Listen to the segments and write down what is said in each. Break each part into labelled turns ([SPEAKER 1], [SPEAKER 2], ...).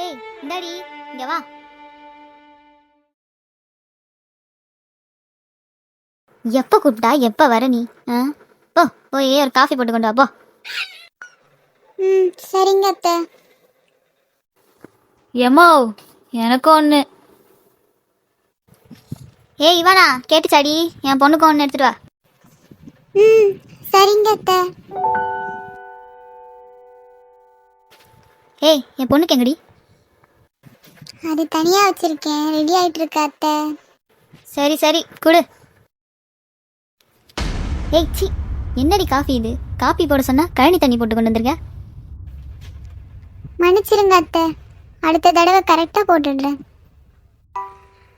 [SPEAKER 1] ஏய் இந்தாடி இங்க வா. எப்ப கூப்பிட்டா எப்ப வர நீ? போ போய் ஒரு காஃபி போட்டு கொண்டு வா போ.
[SPEAKER 2] சரிங்க அத்தை.
[SPEAKER 3] எம்மோ எனக்கும் ஒன்று.
[SPEAKER 1] ஏய் இவானா கேட்டுச்சாடி? என் பொண்ணுக்கு ஒன்று எடுத்துட்டு வா.
[SPEAKER 2] சரிங்க அத்தை.
[SPEAKER 1] ஏய் என் பொண்ணுக்கு எங்கடி?
[SPEAKER 2] அது தனியா வச்சிருக்கேன், ரெடி ஆயிட்டு இருக்க அத்தை.
[SPEAKER 1] சரி சரி குடு. ஏய் சி, என்னடி காஃபி இது? காஃபி போட சொன்னா கழனி தண்ணி போட்டு கொண்டு வந்திருக்க.
[SPEAKER 2] மன்னிச்சிருங்க அத்தை, அடுத்த தடவை கரெக்டா போட்டுடுறேன்.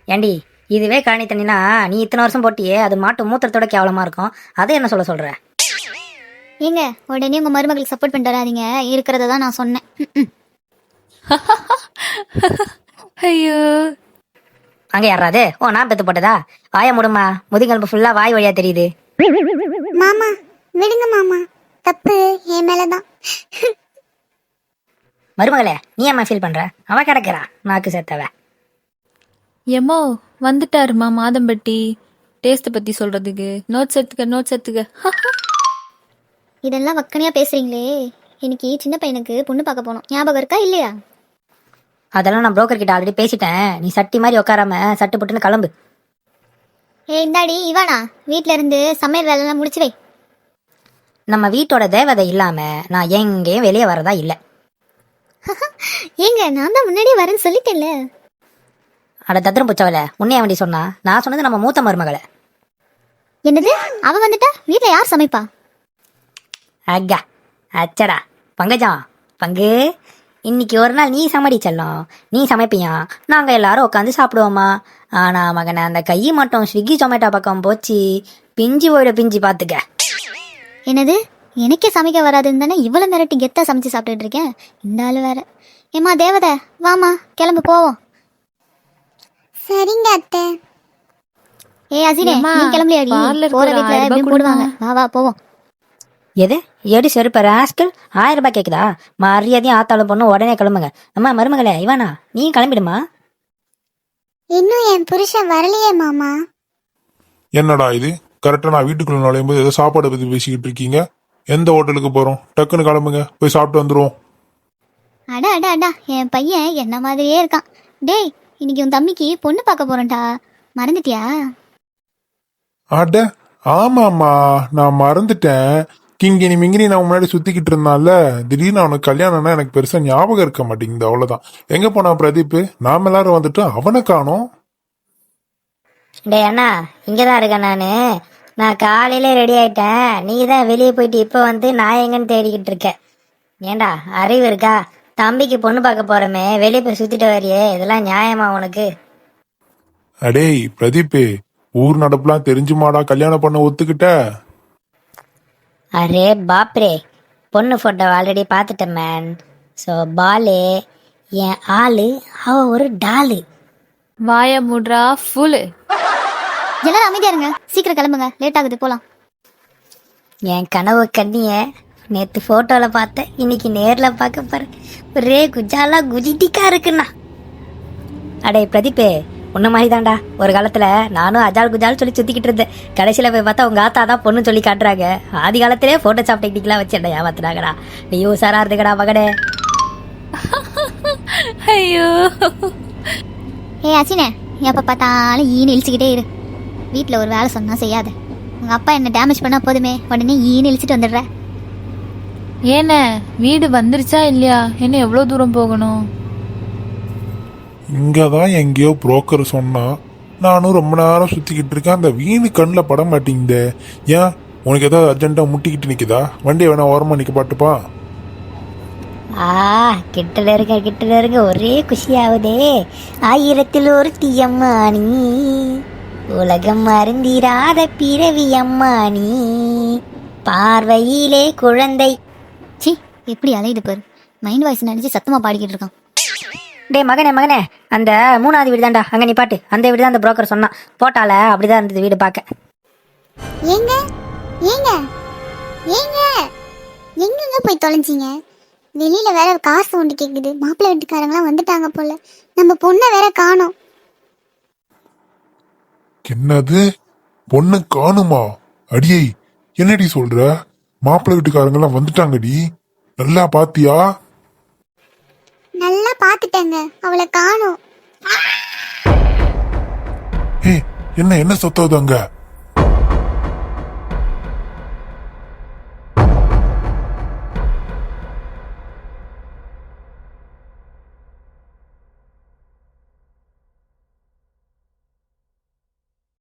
[SPEAKER 4] ஏண்டி இதுவே கழனி தண்ணினா நீ இத்தனை வருஷம் போட்டியே, அது மாட்டு மூத்திரத்தோட கேவலமா இருக்கும். அதை என்ன சொல்ற?
[SPEAKER 1] ஏங்க உடனே உங்க மருமகளுக்கு சப்போர்ட் பண்ணிட்டு வராதீங்க. இருக்கிறத தான் நான் சொன்னேன்.
[SPEAKER 3] ஐயோ
[SPEAKER 4] அங்கே யாராது? ஓ நான் பெத்து போட்டதா? வாய முடுமா, முதுகெலும்பு ஃபுல்லா வாய் வழியா தெரியுது.
[SPEAKER 2] மாமா விடுங்க மாமா, தப்பு என் மேலதான்.
[SPEAKER 4] மருமகளே நீ ஏம்மா ஃபீல் பண்ற? அவ கிடக்குறா நாக்கு சேர்த்தவ.
[SPEAKER 3] எம்மோ வந்துட்டாருமா மாதம்பட்டி டேஸ்ட்டை பற்றி சொல்கிறதுக்கு. நோட்ஸ் எடுத்துக்க.
[SPEAKER 1] இதெல்லாம் வக்கனையா பேசுறீங்களே. இன்னைக்கு சின்ன பையனுக்கு பொண்ணு பார்க்க போனோம், ஞாபகம் இருக்கா இல்லையா?
[SPEAKER 4] அதெல்லாம் நான் புரோக்கர் கிட்ட ஆல்ரெடி பேசிட்டேன். நீ சட்டி மாதிரி உட்காராம சட்டு புட்டுன்னு கிளம்பு.
[SPEAKER 1] ஏய் இந்தாடி இவானா, வீட்ல இருந்து சமையல் வேலைலாம் முடிச்சு வை.
[SPEAKER 4] நம்ம வீட்டோட தேவதை இல்லாம நான் எங்கேயும் வெளியே வரதா இல்லை.
[SPEAKER 1] ஏங்க நான் தான் முன்னாடியே வரேன்னு சொல்லிட்டேன்ல.
[SPEAKER 4] அட தத்திரம் புச்சவல, உன்னைய வேண்டி சொன்னா? நான் சொன்னது நம்ம மூத்த மருமகளை.
[SPEAKER 1] என்னது? அவ வந்துட்டா வீட்ல யார் சமைப்பா?
[SPEAKER 4] அக்கா அச்சடா பங்கஜம், பங்கு இன்னைக்கு ஒரு நாள் நீ சமடி செல்லம். நீ சமைப்பியா, நாங்க எல்லாரும் உட்காந்து சாப்பிடுவோமா. ஆனா மகனை அந்த கை மட்டும் ஸ்விக்கி ஜொமேட்டோ பக்கம் போச்சு, பிஞ்சு போயிட பிஞ்சு பாத்துக்க.
[SPEAKER 1] என்னது? எனக்கே சமைக்க வராதுன்னு தானே இவ்வளவு மிரட்டி கெத்தா சமைச்சு சாப்பிட்டுட்டு இருக்கேன். இந்த ஆளு வேற. ஏமா தேவதை வாமா கிளம்பு போவோம்.
[SPEAKER 2] சரிங்க அத்தை.
[SPEAKER 1] ஏய் அசினே
[SPEAKER 3] ஏம்மா,
[SPEAKER 1] நீ கிளம்பலையாடி?
[SPEAKER 3] பார்லருக்கு
[SPEAKER 1] போற
[SPEAKER 3] ஒரு
[SPEAKER 1] வீட்ல
[SPEAKER 3] 1000
[SPEAKER 1] எப்படி
[SPEAKER 3] ரூபாய்
[SPEAKER 1] போடுவாங்க. வா வா போவோம்.
[SPEAKER 4] எது எடி செருப்ப ராஸ்கல்? 1000 ரூபாய் கேக்குதா? மரியாதையும் ஆத்தாலும் பொண்ணு உடனே கிளம்புங்க. அம்மா மருமகளே இவானா நீ கிளம்பிடுமா.
[SPEAKER 2] இன்னும் என் புருஷன் வரலையே மாமா.
[SPEAKER 5] என்னடா இது? கரெக்டா நான் வீட்டுக்குள்ள நுழையும் போது ஏதோ சாப்பாடை பத்தி பேசிக்கிட்டு இருக்கீங்க. எந்த ஹோட்டலுக்கு போறோம்? டக்குன்னு கிளம்புங்க, போய் சாப்பிட்டு வந்துருவோம்.
[SPEAKER 1] அடா அடா அடா, என் பையன் என்ன மாதிரியே இருக்கான். டேய் இன்னைக்கு உன் தம்பிக்கு பொண்ணு பார்க்க போறேன்டா, மறந்துட்டியா?
[SPEAKER 5] அட ஆமாம்மா, நான் மறந்துட்டேன். கிங்கினி மிங்கினி நான் முன்னாடி சுத்திக்கிட்டு இருந்தான்ல, திடீர்னு அவனுக்கு கல்யாணம்னா எனக்கு பெருசா ஞாபகம் இருக்க மாட்டேங்குது. அவ்வளவுதான். எங்க போனா பிரதீப்? நாம எல்லாரும் வந்துட்டு அவனை காணோம்.
[SPEAKER 4] டே அண்ணா, இங்கதான் இருக்கேன் நானு. நான் காலையில ரெடி ஆயிட்டேன். நீ தான் வெளியே போயிட்டு இப்ப வந்து நான் எங்கன்னு தேடிக்கிட்டு இருக்கேன். ஏண்டா அறிவு இருக்கா? தம்பிக்கு பொண்ணு பார்க்க போறமே, வெளியே போய் சுத்திட்டு வரியே, இதெல்லாம் நியாயமா உனக்கு?
[SPEAKER 5] அடேய் பிரதீப், ஊர் நடப்புலாம் தெரிஞ்சுமாடா கல்யாணம் பண்ண ஒத்துக்கிட்ட?
[SPEAKER 4] அரே பாப்ரே, பொண்ணு போட்டோ ஆல்ரெடி பார்த்துட்டேன் மேன். ஸோ பாலு என் ஆளு, அவ ஒரு டாலு.
[SPEAKER 3] வாய மூட்ரா ஃபுல்லு.
[SPEAKER 1] எல்லாரும் அமைதியா இருங்க, சீக்கிரம் கிளம்புங்க, லேட் ஆகுது போலாம்.
[SPEAKER 4] என் கனவு கண்ணிய நேத்து போட்டோல பார்த்தேன், இன்னைக்கு நேர்ல பார்க்க பாரு. ஒரே குஜாலா குஜிட்டிக்கா இருக்குண்ணா. அடே பிரதீப்பே, உன்ன மாதிரி தான்டா. ஒரு காலத்துல நானும் அஜால் குஜால் சொல்லி சுத்திக்கிட்டு இருந்தேன். கடைசியில போய் பார்த்தா உங்க ஆத்தா தான் பொண்ணு சொல்லி காட்டுறாங்க. ஆதி காலத்திலே போட்டோஷாப் டெக்னிக்லாம் வச்சு என்ன ஏமாத்துறாங்கடா. நீ உசாரா இருந்துக்கடா மகனே.
[SPEAKER 3] ஐயோ
[SPEAKER 1] ஏய் அசினே, எப்ப பார்த்தாலும் ஈன்னு இழிச்சுக்கிட்டே இரு. வீட்டில் ஒரு வேலை சொன்னா செய்யாத. உங்க அப்பா என்ன டேமேஜ் பண்ணா போதுமே உடனே ஈன்னு இழிச்சிட்டு வந்துடுற.
[SPEAKER 3] ஏன வீடு வந்துருச்சா இல்லையா? என்ன எவ்வளோ தூரம் போகணும்?
[SPEAKER 5] இங்கதான் எங்கேயோ புரோக்கர் சொன்னா, நானும் ரொம்ப நேரம் சுத்திக்கிட்டு இருக்கேன். அந்த வீணு கண்ணில் பட மாட்டேங்குதே. ஏன் உனக்கு ஏதாவது அர்ஜென்ட்டா முட்டிக்கிட்டு நிக்குதா? வண்டியை வேணா ஓரமா நிக்க பாட்டுப்பா.
[SPEAKER 4] கிட்டல இருக்க ஒரே குஷியாவுதே. 1000ல் ஒரு தீயம்மானி, உலகம் அருந்திராத பிறவி அம்மானி, பார்வையிலே குழந்தை.
[SPEAKER 1] சி எப்படி அலையுது பாரு. மைண்ட் வாய்ஸ் நினைச்சு சத்தமா பாடிக்கிட்டு இருக்கான்.
[SPEAKER 4] டே மகனே, அந்த 3வது வீடு தான்டா, அங்க நீ பாட்டு. அந்த வீடு தான் அந்த புரோக்கர் சொன்னான். போட்டால அப்படிதான் இருந்தது வீடு பார்க்க.
[SPEAKER 2] ஏங்க ஏங்க ஏங்க எங்கெங்க போய் தொலைஞ்சிங்க? வெளியில வேற காசு ஒன்று கேக்குது. மாப்பிள்ளை வீட்டுக்காரங்களாம் வந்துட்டாங்க போல. நம்ம பொண்ணை வேற காணோம்.
[SPEAKER 5] என்னது பொண்ணு காணுமா? அடியை என்னடி சொல்ற? மாப்பிள்ளை வீட்டுக்காரங்க எல்லாம் வந்துட்டாங்கடி. நல்லா பாத்தியா?
[SPEAKER 2] நல்லா பாத்துட்டேங்க, அவளை காணோம்.
[SPEAKER 5] ஏய் என்ன என்ன சத்தம் அங்க?